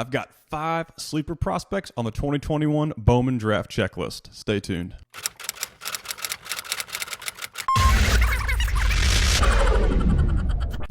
I've got 5 sleeper prospects on the 2021 Bowman Draft Checklist. Stay tuned.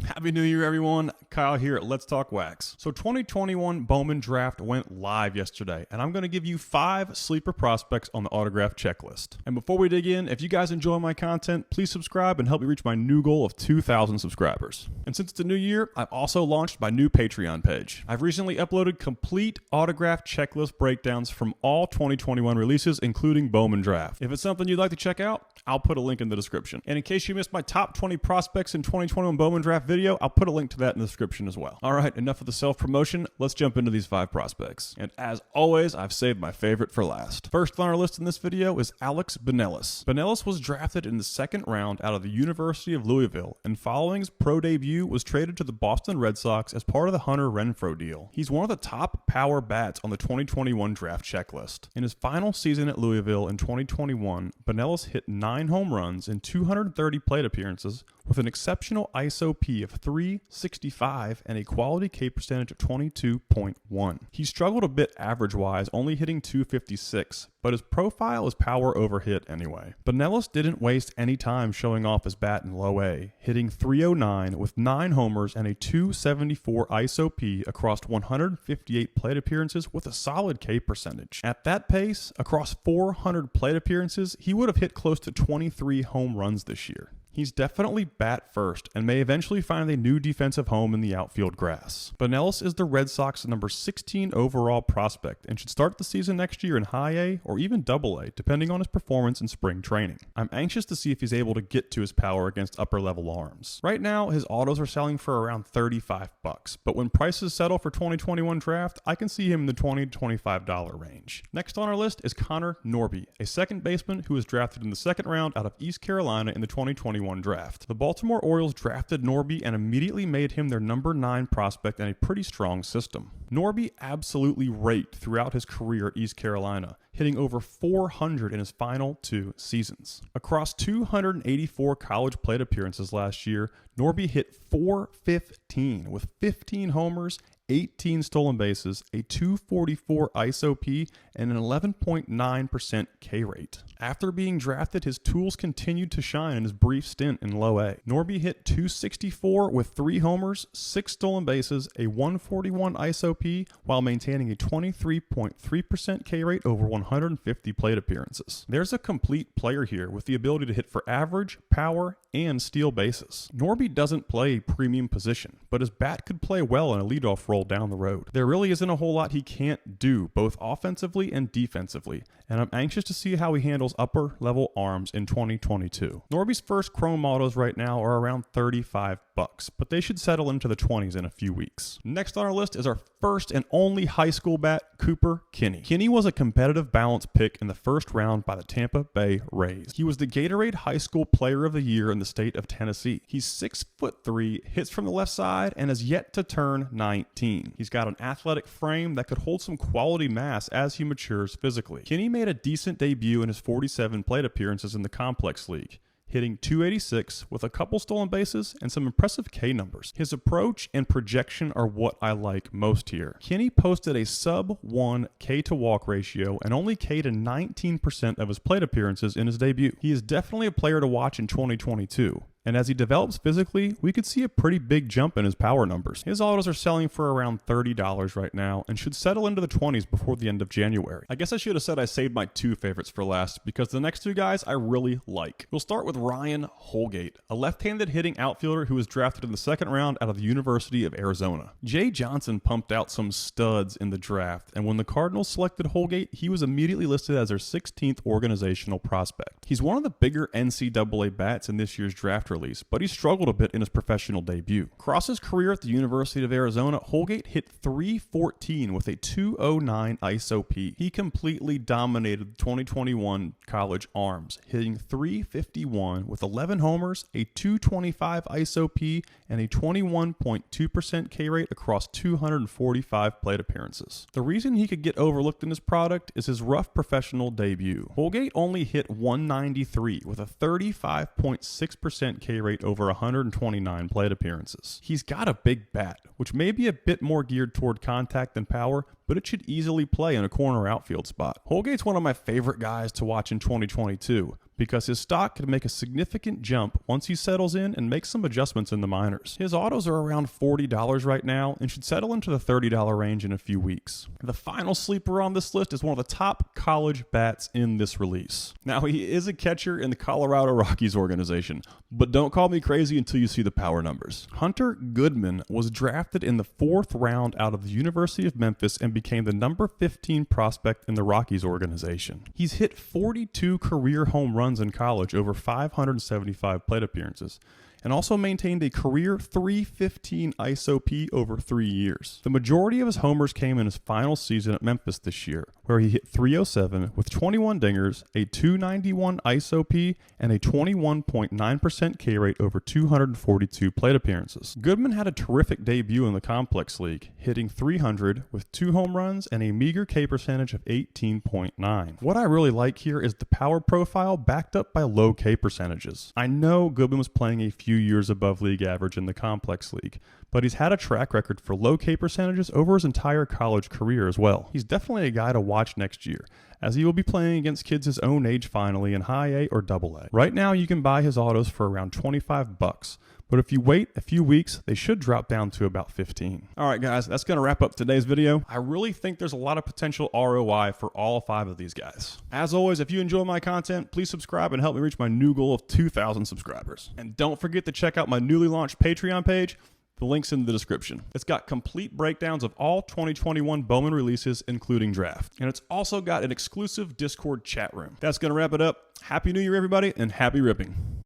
Happy New Year, everyone. Kyle here at Let's Talk Wax. So 2021 Bowman Draft went live yesterday, and I'm going to give you 5 sleeper prospects on the autograph checklist. And before we dig in, if you guys enjoy my content, please subscribe and help me reach my new goal of 2,000 subscribers. And since it's a new year, I've also launched my new Patreon page. I've recently uploaded complete autograph checklist breakdowns from all 2021 releases, including Bowman Draft. If it's something you'd like to check out, I'll put a link in the description. And in case you missed my top 20 prospects in 2021 Bowman Draft video, I'll put a link to that in the description as well. All right, enough of the self-promotion. Let's jump into these 5 prospects. And as always, I've saved my favorite for last. First on our list in this video is Alex Binelas. Binelas was drafted in the 2nd round out of the University of Louisville, and following his pro debut was traded to the Boston Red Sox as part of the Hunter Renfroe deal. He's one of the top power bats on the 2021 draft checklist. In his final season at Louisville in 2021, Binelas hit 9 home runs in 230 plate appearances with an exceptional ISOP of 365 and a quality K percentage of 22.1. He struggled a bit average-wise, only hitting 256, but his profile is power over hit anyway. Binelas didn't waste any time showing off his bat in low A, hitting 309 with 9 homers and a 274 ISOP across 158 plate appearances with a solid K percentage. At that pace, across 400 plate appearances, he would have hit close to 23 home runs this year. He's definitely bat first and may eventually find a new defensive home in the outfield grass. Binelas is the Red Sox number 16 overall prospect and should start the season next year in high A or even double A, depending on his performance in spring training. I'm anxious to see if he's able to get to his power against upper level arms. Right now, his autos are selling for around $35, but when prices settle for 2021 draft, I can see him in the $20 to $25 range. Next on our list is Connor Norby, a second baseman who was drafted in the 2nd round out of East Carolina in the 2021 draft. The Baltimore Orioles drafted Norby and immediately made him their number 9 prospect in a pretty strong system. Norby absolutely raked throughout his career at East Carolina, hitting over 400 in his final 2 seasons. Across 284 college plate appearances last year, Norby hit .415 with 15 homers, 18 stolen bases, a 244 ISOP, and an 11.9% K rate. After being drafted, his tools continued to shine in his brief stint in low A. Norby hit 264 with 3 homers, 6 stolen bases, a 141 ISOP, while maintaining a 23.3% K rate over 150 plate appearances. There's a complete player here with the ability to hit for average, power, and steal bases. Norby doesn't play a premium position, but his bat could play well in a leadoff role down the road. There really isn't a whole lot he can't do, both offensively and defensively, and I'm anxious to see how he handles upper level arms in 2022. Norby's first chrome autos right now are around $35, but they should settle into the 20s in a few weeks. Next on our list is our first and only high school bat, Cooper Kinney. Kinney was a competitive balance pick in the 1st round by the Tampa Bay Rays. He was the Gatorade High School Player of the Year in the state of Tennessee. He's 6'3", hits from the left side, and has yet to turn 19. He's got an athletic frame that could hold some quality mass as he matures physically. Kinney made a decent debut in his 47 plate appearances in the Complex League, hitting 286 with a couple stolen bases and some impressive K numbers. His approach and projection are what I like most here. Kinney posted a sub-1 K to walk ratio and only K to 19% of his plate appearances in his debut. He is definitely a player to watch in 2022. And as he develops physically, we could see a pretty big jump in his power numbers. His autos are selling for around $30 right now and should settle into the 20s before the end of January. I guess I should have said I saved my 2 favorites for last because the next 2 guys I really like. We'll start with Ryan Holgate, a left-handed hitting outfielder who was drafted in the 2nd round out of the University of Arizona. Jay Johnson pumped out some studs in the draft, and when the Cardinals selected Holgate, he was immediately listed as their 16th organizational prospect. He's one of the bigger NCAA bats in this year's draft release, but he struggled a bit in his professional debut. Across his career at the University of Arizona, Holgate hit .314 with a 209 ISOP. He completely dominated the 2021 college arms, hitting .351 with 11 homers, a 225 ISOP, and a 21.2% K rate across 245 plate appearances. The reason he could get overlooked in this product is his rough professional debut. Holgate only hit .193 with a 35.6% K K rate over 129 plate appearances. He's got a big bat, which may be a bit more geared toward contact than power, but it should easily play in a corner outfield spot. Holgate's one of my favorite guys to watch in 2022 because his stock could make a significant jump once he settles in and makes some adjustments in the minors. His autos are around $40 right now and should settle into the $30 range in a few weeks. The final sleeper on this list is one of the top college bats in this release. Now, he is a catcher in the Colorado Rockies organization, but don't call me crazy until you see the power numbers. Hunter Goodman was drafted in the 4th round out of the University of Memphis and became the number 15 prospect in the Rockies organization. He's hit 42 career home runs in college over 575 plate appearances, and also maintained a career .315 ISOP over 3 years. The majority of his homers came in his final season at Memphis this year, where he hit .307 with 21 dingers, a .291 ISOP, and a 21.9% K rate over 242 plate appearances. Goodman had a terrific debut in the Complex League, hitting .300 with 2 home runs and a meager K percentage of 18.9. What I really like here is the power profile backed up by low K percentages. I know Goodman was playing a few years above league average in the Complex League, but he's had a track record for low K percentages over his entire college career as well. He's definitely a guy to watch next year, as he will be playing against kids his own age finally in high A or double A. Right now you can buy his autos for around $25, but if you wait a few weeks, they should drop down to about 15. All right, guys, that's going to wrap up today's video. I really think there's a lot of potential ROI for all 5 of these guys. As always, if you enjoy my content, please subscribe and help me reach my new goal of 2,000 subscribers. And don't forget to check out my newly launched Patreon page. The link's in the description. It's got complete breakdowns of all 2021 Bowman releases, including draft. And it's also got an exclusive Discord chat room. That's going to wrap it up. Happy New Year, everybody, and happy ripping.